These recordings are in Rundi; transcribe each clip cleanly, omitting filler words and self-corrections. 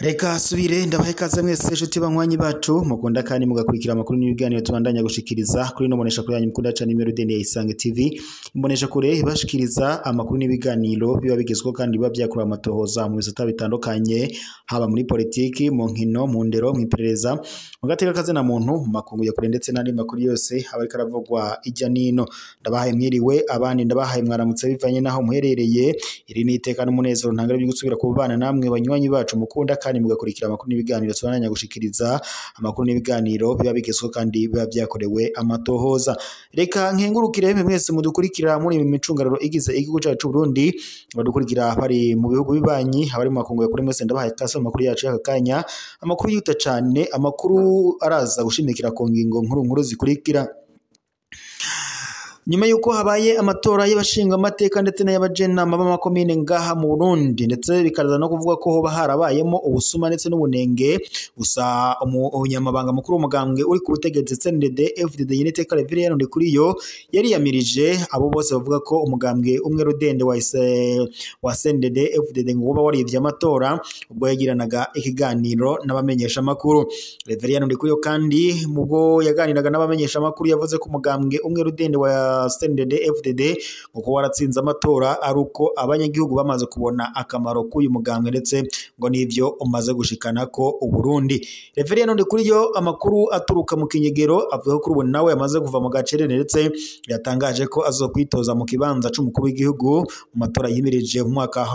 Reka subire ndabahe kaze mwese inshuti banywanyi bacu mukunda kandi mugakurikira amakuru n'ibiganiro tubandanya gushikiriza kuri no monesha kuri yanyu mukunda cyane nimero deni ya Isange TV imbonesha kure bashikiriza amakuru n'ibiganiro biba bigezweho kandi biba byakura amatohoza mu bisata bitandukanye haba muri politiki mu nkino mu ndero mu iperereza mu gateka kaze na muntu makungu ya kure ndetse n'andi makuru yose haba karavugwa ijya nino ndabahaye mwiriwe abandi ndabahaye mwaramutse bivanye naho muherereye iri ni iteka n'umunezero ntangare byo gusubira kubana namwe banywanyi bacu mukunda kandi mugakurikira amakuru n'ibiganiro tubandanya gushikiriza amakuru n'ibiganiro biba bigezweho kandi biba byakorewe amatohoza. Reka nkengurukire mwese mudukurikira muri micungararo igize igihugu cyacu Burundi badukurikira bari mu bihugu bibanyi abari mu makungu ya kure mwese ndabahaye kase amakuru yacu y'akanya amakuru yuta cyane amakuru araza gushimikira ku ngingo nkuru zikurikira. Nyuma yuko habaye amatora y'abashinga amateka ndetse n'abajenama b'amakomine ngaha mu Burundi ndetse bikaza no kuvuga ko hoba harabayemo ubusuma ndetse n'ubunenge gusa umunyamabanga mukuru w'umugambwe uri ku butegetsi CNDD FDD Yeneteka Reverien Ndikuriyo yari yamirije abo bose bavuga ko umugambwe umwe rudende wa CNDD FDD ngo uba warivye amatora ubwo yagiranaga ikiganiro n'abamenyesha makuru. Reverien Ndikuriyo kandi mubwo yaganiraga n'abamenyesha makuru yavuze ko umugambwe umwe rudende wa CNDD FDD uko waratsinze amatora aruko abanyagihugu bamaze kubona akamaro k'uyu mugambwe ndetse ngo nivyo umaze gushikana ko Uburundi. Reverien Ndikuriyo amakuru aturuka mu kinyegero avuga ko ubu nawe yamaze kuva mu gacerere ndetse yatangaje ko azokwitoza mu kibanza c'umukuru w'igihugu mu matora yimirije mu mwaka wa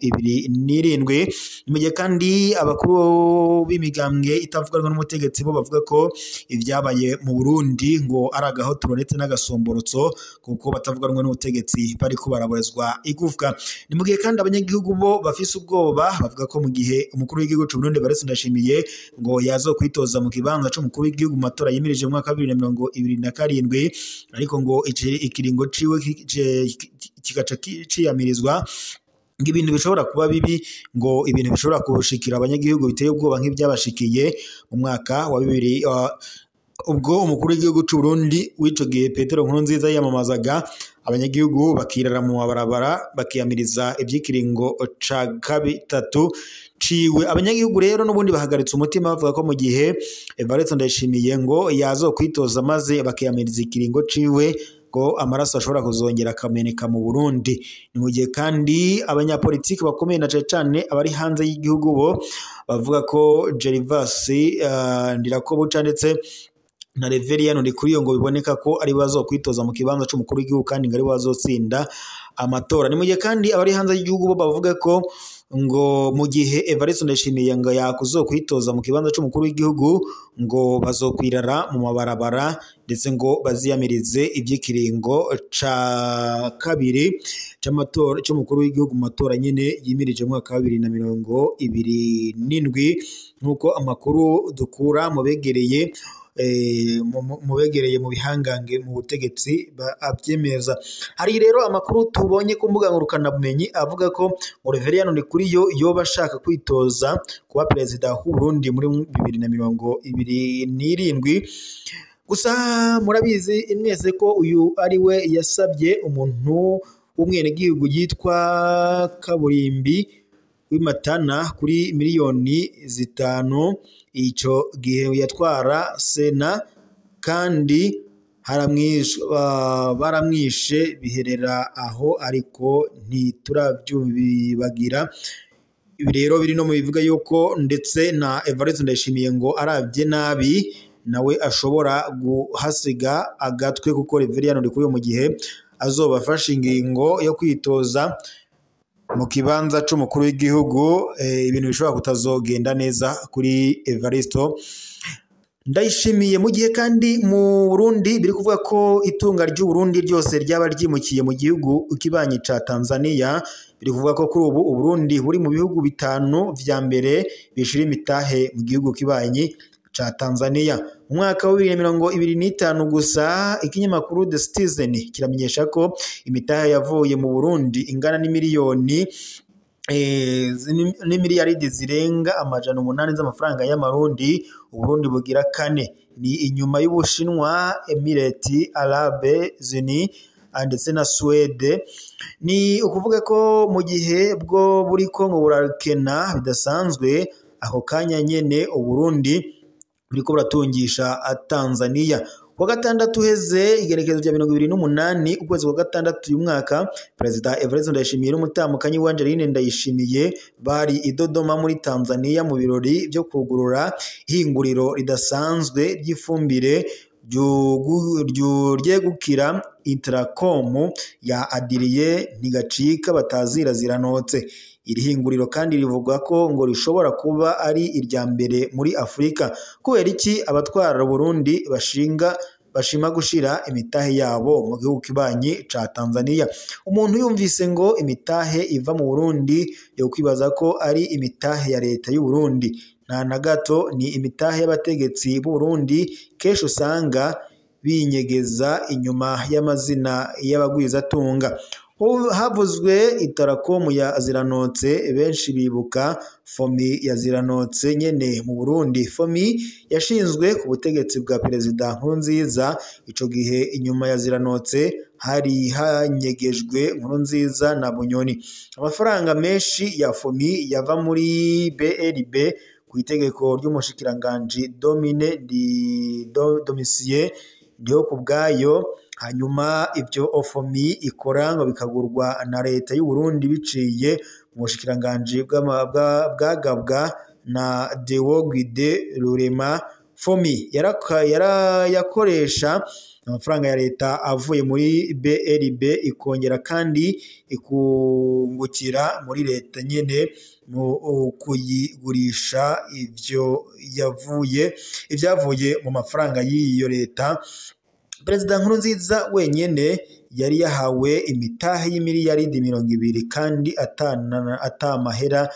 2027. Mu gihe kandi abakuru b'imigambwe itavuganwa n'umutegetsi bo bavuga ko ivyabaye mu Burundi ngo aragahoturo ndetse n'agasombo kuko batavuganwa n'ubutegetsi bari ko baraborezwa igufwa. Ni mu gihe kandi abanyagihugu bo bafise ubwoba bavuga ko mu gihe umukuru w'igihugu cy'u Burundi Evariste Ndayishimiye ngo yazo kwitoza mu kibanza c'umukuru w'igihugu mu matora yimirije mu mwaka wa 2027 ariko ngo ikiringo ciwe kigaca ciyamirizwa ibintu bishobora kuba bibi ngo ibintu bishobora kushikira abanyagihugu biteye ubwoba nk'ibyabashikiye mu mwaka wa 2000 ubwo umukuru w'igihugu cy'u Burundi w'ico gihe Petero Nkurunziza yamamazaga abanyagihugu bakirara mu mabarabara bakiyamiriza ibyikiringo ca kabitatu ciwe. Abanyagihugu rero n'ubundi bahagaritse umutima bavuga ko mu gihe Evariste Ndayishimiye ngo yazo kwitoza maze bakiyamiriza ikiringo ciwe ko amaraso ashobora kuzongera akameneka mu Burundi. Ni mu gihe kandi abanyapolitiki bakomeye na cyane abari hanze y'igihugu bo bavuga ko Gervas Ndirakobuca ndetse na Reverien Ndikuriyo ngo biboneka ko ari bazo kwitoza mu kibanza c'umukuru w'igihugu kandi ngari bazotsinda amatora. Ni mu gihe kandi abari hanze y'igihugu bo bavuga ko ngo mu gihe Evariste Ndayishimiye ngo yakuzo kwitoza mu kibanza c'umukuru w'igihugu ngo bazokwirara mu mabarabara ndetse ngo baziyamirize ibyikiringo ca kabiri c'amatora c'umukuru w'igihugu mu matora nyene yimirije mu mwaka wa 2027 nkuko amakuru dukura mu begereye mu bihangange mu butegetsi abyemeza. Hari rero amakuru tubonye ku mbuga ngurukana bumenyi avuga ko Reverien Ndikuriyo yoba ashaka kwitoza kuba perezida w'u Burundi muri 2027. Gusa murabizi mwese ko uyu ari we yasabye umuntu w'umwenegihugu yitwa Kaburimbi w'imatana kuri miliyoni 5 ico gihe yatwara Sena kandi baramwishe biherera aho ariko ntiturabyubibagira. Ibi rero biri no mu bivuga yuko ndetse na Evariste Ndayishimiye ngo arabye nabi nawe ashobora guhasiga agatwe kuko Reverien Ndikuriyo mu gihe azobafasha ingingo yo kwitoza mu kibanza c'umukuru w'igihugu ibintu bishobora kutazogenda neza kuri Evariste Ndayishimiye. Mu gihe kandi mu Burundi biri kuvuga ko itunga ry'u Burundi ryose ryaba ryimukiye mu gihugu kibanyi ca Tanzania. Biri kuvuga ko kuri ubu u Burundi buri mu bihugu 5 vya mbere bishira imitahe mu gihugu kibanyi cha Tanzania. Mu mwaka wa 2025 gusa ikinyamakuru The Citizen kiramenyesha ko imitahe yavuye mu Burundi ingana n'imiliyoni n'imiliyaridi zirenga amajana 8 z'amafaranga y'amarundi. Uburundi bugira kane, ni inyuma y'Ubushinwa, Emirates Arabes Unis ndetse na Swede. Ni ukuvuga ko mu gihe bwo buriko ngo burakena bidasanzwe, ako kanya nyene Uburundi buriko buratungisha Tanzania. Kwa gatandatu heze igerekezo rya 28 ukwezi kwa gatandatu uyu mwaka, Perezida Evariste Ndayishimiye n'umutamukanyi wa Angeline Ndayishimiye bari i Dodoma muri Tanzania mu birori byo kugurura ihinguriro ridasanzwe ry'ifumbire ryegukira Intracom ya Adrien Ntigacika batazira ziranotse. Iri hinguriro kandi rivuga ko ngo rishobora kuba ari irya mbere muri Afrika. Kubera iki abatwara Burundi bashima gushira imitahe yabo mu gihugu kibanyi ca Tanzania? Umuntu yumvise ngo imitahe iva mu Burundi yo kwibaza ko ari imitahe ya leta y'u Burundi. Nta na gato, ni imitahe y'abategetsi b'u Burundi kesho usanga binyegeza inyuma y'amazina y'abagwizatunga. Havuzwe Intracom ya ziranotse, benshi bibuka FOMI ya ziranotse nyene mu Burundi. FOMI yashinzwe ku butegetsi bwa Perezida Nkurunziza. Ico gihe inyuma ya ziranotse hari hanyegejwe Nkurunziza na Bunyoni. Amafaranga menshi ya FOMI yava muri BRB ku itegeko ry'umushikiranganji Domine Domitien Ndihokubwayo. Hanyuma ibyo FOMI ikora ngo bikagurwa na leta y'u Burundi biciye mu bushikiranganji bwagabwa na Dewoguide Rurema. FOMI yakoresha amafaranga ya leta avuye muri BRB ikongera kandi ikungukira muri leta nyene mu kuyigurisha ibyavuye mu mafaranga y'iyo leta. Perezida Nkurunziza wenyene yari yahawe imitahe y'imiliyaridi 20 kandi atamahera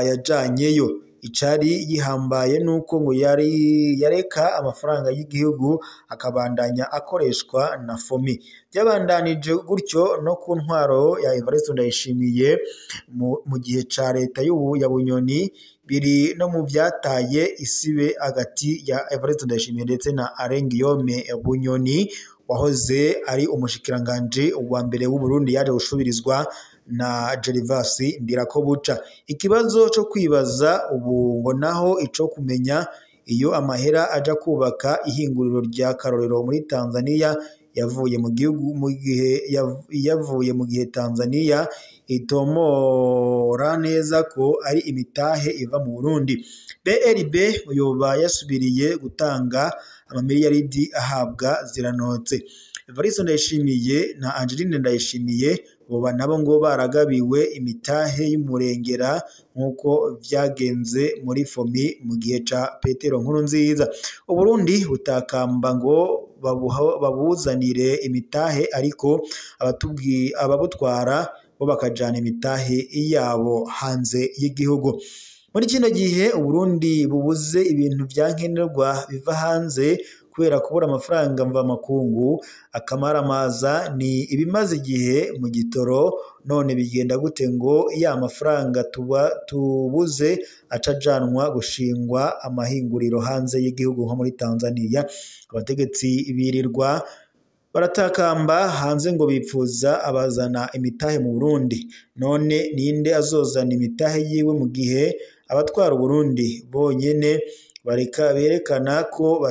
yajanyeyo. Icari yihambaye nuko ngo yareka amafaranga y'igihugu akabandanya akoreshwa na FOMI. Byabandanije gutyo no ku ntwaro ya Evariste Ndayishimiye mu gihe ca leta ya Bunyoni. Biri no mu byataye isibe hagati ya Evariste Ndayishimiye ndetse na Alain Guillaume Bunyoni wahoze ari umushikiranganje wa mbere w'u Burundi, yaje gushubirizwa na Gervas Ndirakobuca. Ikibazo cyo kwibaza ubu ngo naho ico kumenya iyo amahera aja kubaka ihinguriro rya karorero muri Tanzania yavuye mu gihe Tanzania itomora neza ko ari imitahe iva mu Burundi. BRB yoba yasubiriye gutanga amamiliyaridi ahabwa ziranotse. Evariste Ndayishimiye na Angeline Ndayishimiye boba nabo ngo baragabiwe imitahe y'umurengera nkuko vyagenze muri FOMI mu gihe ca Petero Nkurunziza. Uburundi butakamba ngo babuzanire imitahe, ariko ababutwara bo bakajana imitahe yabo hanze y'igihugu. Muri kino gihe Uburundi bubuze ibintu vyankenerwa biva hanze kubera kubura amafaranga mva makungu. Akamaramaza ni ibimaze igihe mu gitoro, none bigenda gute ngo ya mafaranga tubuze acajanwa gushingwa amahinguriro hanze y'igihugu nko muri Tanzania? Abategetsi birirwa baratakamba hanze ngo bipfuza abazana imitahe mu Burundi. None ninde azozana imitahe yiwe mu gihe abatwara Burundi bonyene berekana ko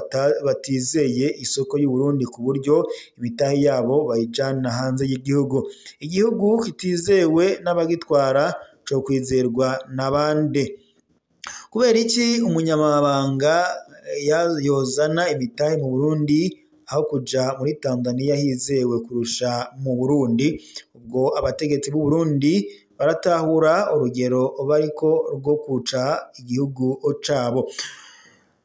batizeye isoko y'u Burundi ku buryo imitahe yabo bayijana hanze y'igihugu? Igihugu kitizewe n'abagitwara cyo kwizerwa nabande? Kubera iki umunyamabanga yozana imitahe mu Burundi aho kuja muri Tanzania hizewe kurusha mu Burundi? Ubwo abategetsi b'u Burundi baratahura urugero bariko rwo kuca igihugu cabo.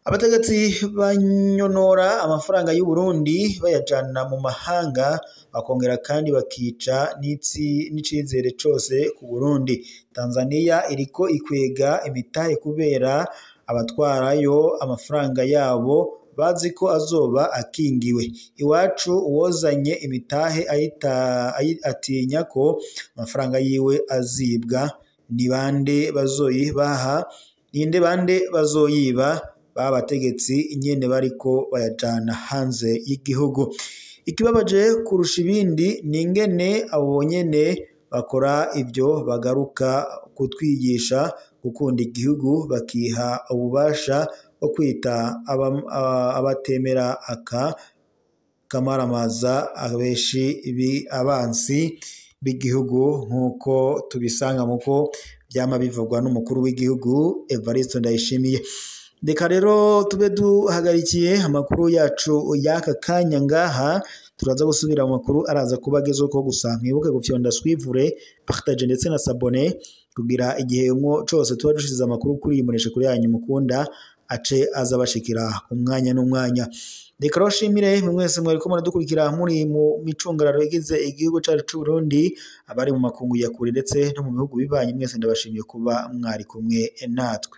Abategetsi banyonora amafaranga y'u Burundi bayajana mu mahanga, bakongera kandi bakica n'icizere cose ku Burundi. Tanzania iriko ikwega imitahe kubera abatwarayo amafaranga yabo bazi ko azoba akingiwe. Iwacu uwozanye imitahe atinya ko amafaranga yiwe azibwa. Ni bande bazoyibaha? Ninde bande bazoyiba? Babategetsi nyene bariko bayajana hanze y'igihugu. Ikibabaje kurusha ibindi ni ingene abo nyene bakora ibyo bagaruka kutwigisha gukunda igihugu, bakiha ububasha bwo kwita abatemera kamaramaza abeshi abansi b'igihugu, nk'uko tubisanga muko byama bivugwa n'umukuru w'igihugu Evariste Ndayishimiye. Reka rero tube duhagarikiye amakuru yacu y'aka kanya ngaha, turaza gusubira mu makuru araza kuba agezeho. Ko gusa mwibuke gufyonda swivure, partage ndetse na sabone kugira igihe cyose tuba dushize amakuru kuri imuneshe kuri yanyu mukunda ace azabashikira ku mwanya n'umwanya. Reka roshimire mwese mwariko muradukurikira muri mu micungararo igize igihugu cyacu cy'u Burundi, abari mu makungu ya kure ndetse no mu bihugu bibanye, mwese ndabashimiye kuba mwari kumwe natwe.